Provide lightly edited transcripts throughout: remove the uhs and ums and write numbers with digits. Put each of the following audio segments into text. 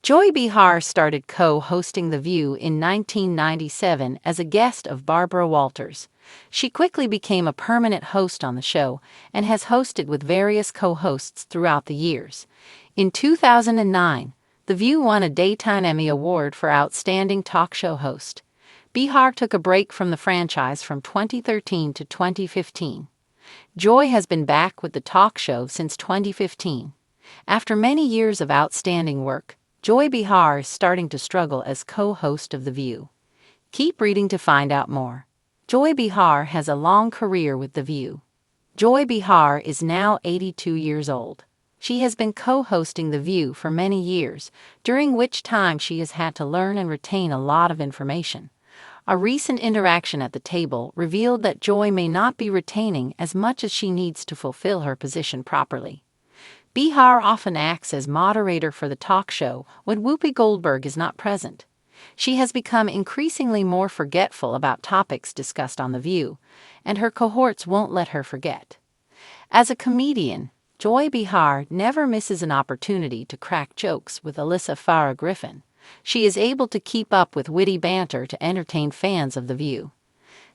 Joy Behar started co-hosting The View in 1997 as a guest of Barbara Walters. She quickly became a permanent host on the show and has hosted with various co-hosts throughout the years. In 2009, The View won a Daytime Emmy Award for Outstanding Talk Show Host. Behar took a break from the franchise from 2013 to 2015. Joy has been back with the talk show since 2015. After many years of outstanding work, Joy Behar is starting to struggle as co-host of The View. Keep reading to find out more. Joy Behar has a long career with The View. Joy Behar is now 82 years old. She has been co-hosting The View for many years, during which time she has had to learn and retain a lot of information. A recent interaction at the table revealed that Joy may not be retaining as much as she needs to fulfill her position properly. Behar often acts as moderator for the talk show when Whoopi Goldberg is not present. She has become increasingly more forgetful about topics discussed on The View, and her cohorts won't let her forget. As a comedian, Joy Behar never misses an opportunity to crack jokes with Alyssa Farah Griffin. She is able to keep up with witty banter to entertain fans of The View.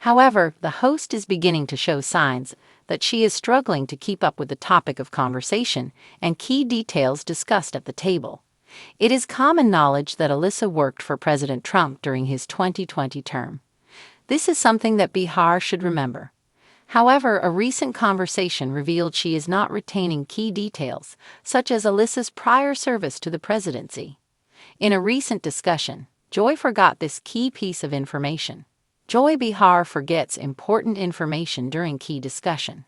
However, the host is beginning to show signs that she is struggling to keep up with the topic of conversation and key details discussed at the table. It is common knowledge that Alyssa worked for President Trump during his 2020 term. This is something that Behar should remember. However, a recent conversation revealed she is not retaining key details, such as Alyssa's prior service to the presidency. In a recent discussion, Joy forgot this key piece of information. Joy Behar forgets important information during key discussion.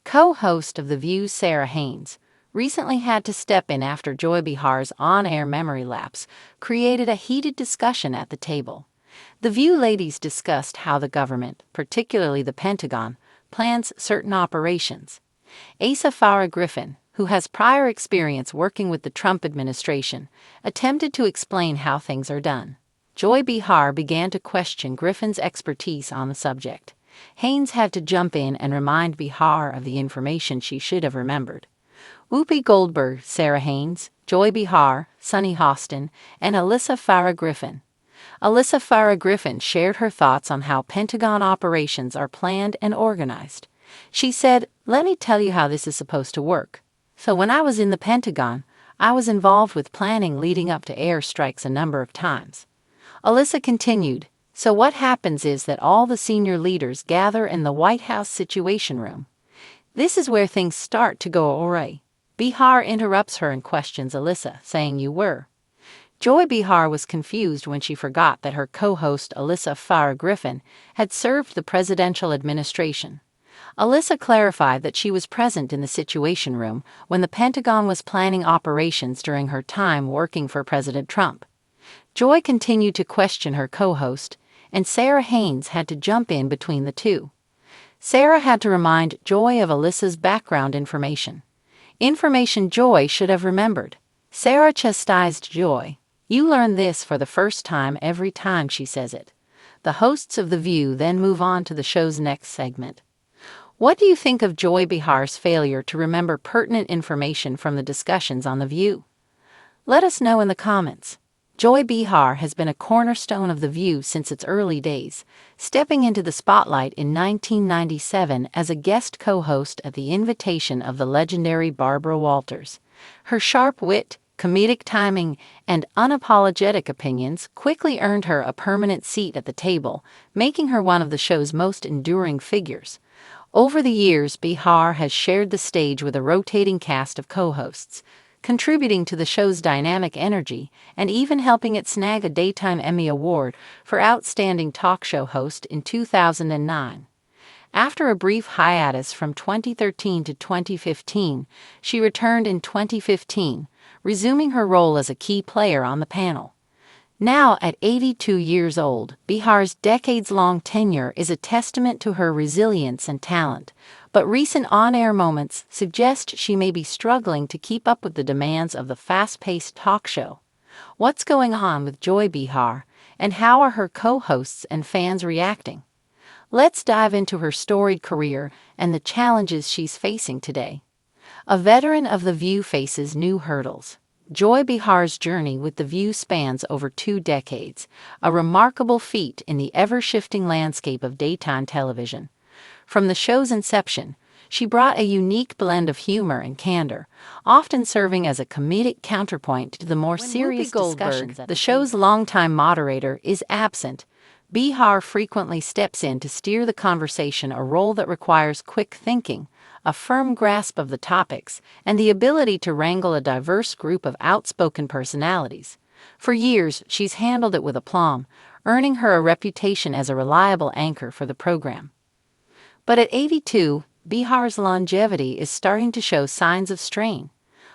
Co-host of The View Sarah Haynes recently had to step in after Joy Behar's on-air memory lapse created a heated discussion at the table. The View ladies discussed how the government, particularly the Pentagon, plans certain operations. Asa Farah Griffin, who has prior experience working with the Trump administration, attempted to explain how things are done. Joy Behar began to question Griffin's expertise on the subject. Haynes had to jump in and remind Behar of the information she should have remembered. Whoopi Goldberg, Sarah Haynes, Joy Behar, Sunny Hostin, and Alyssa Farah Griffin. Alyssa Farah Griffin shared her thoughts on how Pentagon operations are planned and organized. She said, "Let me tell you how this is supposed to work. So when I was in the Pentagon, I was involved with planning leading up to airstrikes a number of times." Alyssa continued, "So what happens is that all the senior leaders gather in the White House Situation Room. This is where things start to go awry." Behar interrupts her and questions Alyssa, saying, "You were." Joy Behar was confused when she forgot that her co-host Alyssa Farah Griffin had served the presidential administration. Alyssa clarified that she was present in the Situation Room when the Pentagon was planning operations during her time working for President Trump. Joy continued to question her co-host, and Sarah Haynes had to jump in between the two. Sarah had to remind Joy of Alyssa's background information. Information Joy should have remembered. Sarah chastised Joy. "You learn this for the first time every time she says it." The hosts of The View then move on to the show's next segment. What do you think of Joy Behar's failure to remember pertinent information from the discussions on The View? Let us know in the comments. Joy Behar has been a cornerstone of The View since its early days, stepping into the spotlight in 1997 as a guest co-host at the invitation of the legendary Barbara Walters. Her sharp wit, comedic timing, and unapologetic opinions quickly earned her a permanent seat at the table, making her one of the show's most enduring figures. Over the years, Behar has shared the stage with a rotating cast of co-hosts, contributing to the show's dynamic energy and even helping it snag a Daytime Emmy Award for Outstanding Talk Show Host in 2009. After a brief hiatus from 2013 to 2015, she returned in 2015, resuming her role as a key player on the panel. Now, at 82 years old, Behar's decades-long tenure is a testament to her resilience and talent, but recent on-air moments suggest she may be struggling to keep up with the demands of the fast-paced talk show. What's going on with Joy Behar, and how are her co-hosts and fans reacting? Let's dive into her storied career and the challenges she's facing today. A veteran of The View faces new hurdles. Joy Behar's journey with The View spans over 2 decades, a remarkable feat in the ever-shifting landscape of daytime television. From the show's inception, she brought a unique blend of humor and candor, often serving as a comedic counterpoint to the more serious discussions. The show's longtime moderator, is absent. Behar frequently steps in to steer the conversation, a role that requires quick thinking, a firm grasp of the topics, and the ability to wrangle a diverse group of outspoken personalities. For years, she's handled it with aplomb, earning her a reputation as a reliable anchor for the program. But at 82, Behar's longevity is starting to show signs of strain.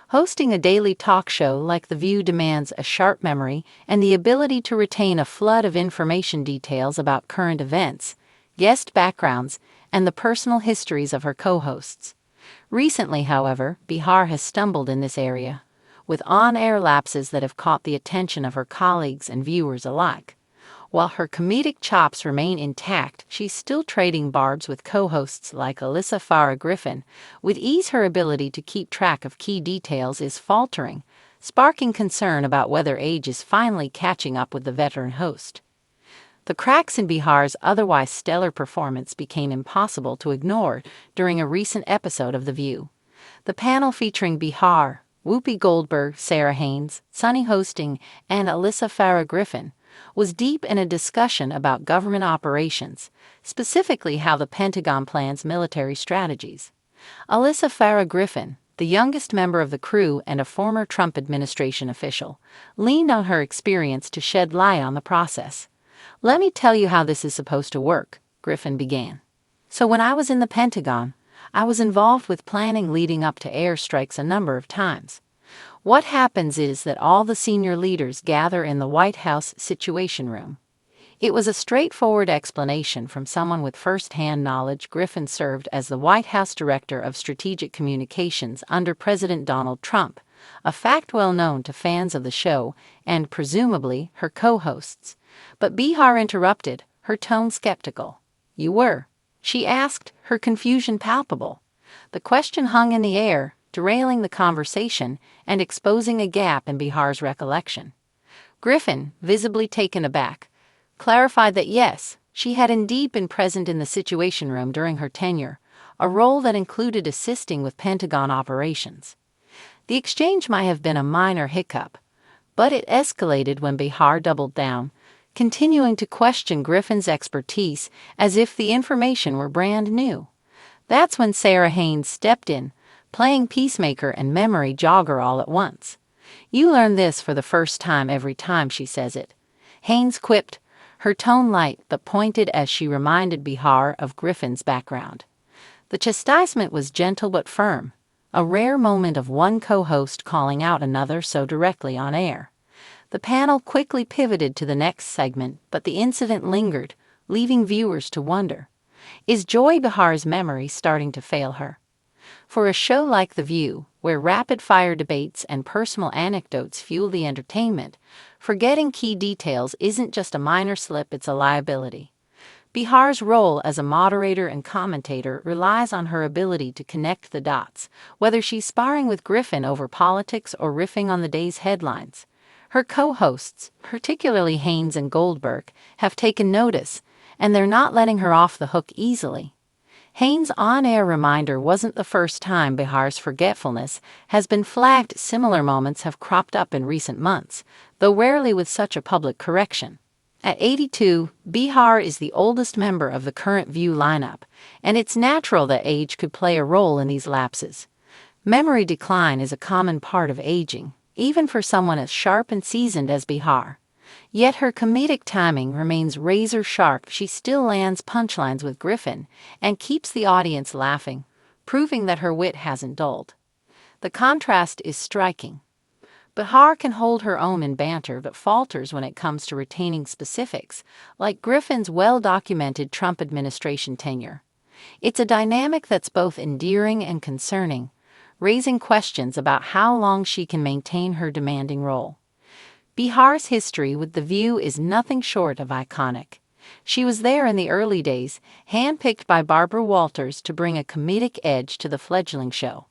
Hosting a daily talk show like The View demands a sharp memory and the ability to retain a flood of information, details about current events, guest backgrounds, and the personal histories of her co-hosts. Recently, however, Behar has stumbled in this area, with on-air lapses that have caught the attention of her colleagues and viewers alike. While her comedic chops remain intact, she's still trading barbs with co-hosts like Alyssa Farah Griffin. With ease, her ability to keep track of key details is faltering, sparking concern about whether age is finally catching up with the veteran host. The cracks in Behar's otherwise stellar performance became impossible to ignore during a recent episode of The View. The panel featuring Behar, Whoopi Goldberg, Sarah Haynes, Sunny Hosting, and Alyssa Farah Griffin was deep in a discussion about government operations, specifically how the Pentagon plans military strategies. Alyssa Farah Griffin, the youngest member of the crew and a former Trump administration official, leaned on her experience to shed light on the process. "Let me tell you how this is supposed to work," Griffin began. "So when I was in the Pentagon, I was involved with planning leading up to airstrikes a number of times. What happens is that all the senior leaders gather in the White House Situation Room." It was a straightforward explanation from someone with first-hand knowledge. Griffin served as the White House Director of Strategic Communications under President Donald Trump, a fact well known to fans of the show and, presumably, her co-hosts. But Behar interrupted, her tone skeptical. "You were?" she asked, her confusion palpable. The question hung in the air, derailing the conversation and exposing a gap in Behar's recollection. Griffin, visibly taken aback, clarified that yes, she had indeed been present in the Situation Room during her tenure, a role that included assisting with Pentagon operations. The exchange might have been a minor hiccup, but it escalated when Behar doubled down, continuing to question Griffin's expertise as if the information were brand new. That's when Sarah Haynes stepped in, playing peacemaker and memory jogger all at once. "You learn this for the first time every time she says it," Haynes quipped, her tone light but pointed as she reminded Behar of Griffin's background. The chastisement was gentle but firm, a rare moment of one co-host calling out another so directly on air. The panel quickly pivoted to the next segment, but the incident lingered, leaving viewers to wonder, is Joy Behar's memory starting to fail her? For a show like The View, where rapid-fire debates and personal anecdotes fuel the entertainment, forgetting key details isn't just a minor slip, it's a liability. Behar's role as a moderator and commentator relies on her ability to connect the dots, whether she's sparring with Griffin over politics or riffing on the day's headlines. Her co-hosts, particularly Haynes and Goldberg, have taken notice, and they're not letting her off the hook easily. Haynes' on-air reminder wasn't the first time Behar's forgetfulness has been flagged. Similar moments have cropped up in recent months, though rarely with such a public correction. At 82, Behar is the oldest member of the current View lineup, and it's natural that age could play a role in these lapses. Memory decline is a common part of aging, even for someone as sharp and seasoned as Behar. Yet her comedic timing remains razor-sharp. She still lands punchlines with Griffin and keeps the audience laughing, proving that her wit hasn't dulled. The contrast is striking. Behar can hold her own in banter but falters when it comes to retaining specifics, like Griffin's well-documented Trump administration tenure. It's a dynamic that's both endearing and concerning, raising questions about how long she can maintain her demanding role. Behar's history with The View is nothing short of iconic. She was there in the early days, handpicked by Barbara Walters to bring a comedic edge to the fledgling show.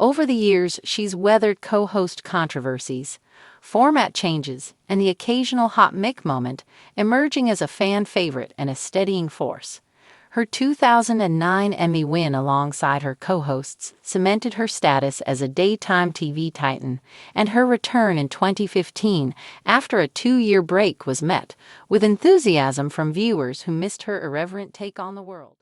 Over the years, she's weathered co-host controversies, format changes, and the occasional hot mic moment, emerging as a fan favorite and a steadying force. Her 2009 Emmy win alongside her co-hosts cemented her status as a daytime TV titan, and her return in 2015 after a 2-year break was met with enthusiasm from viewers who missed her irreverent take on the world.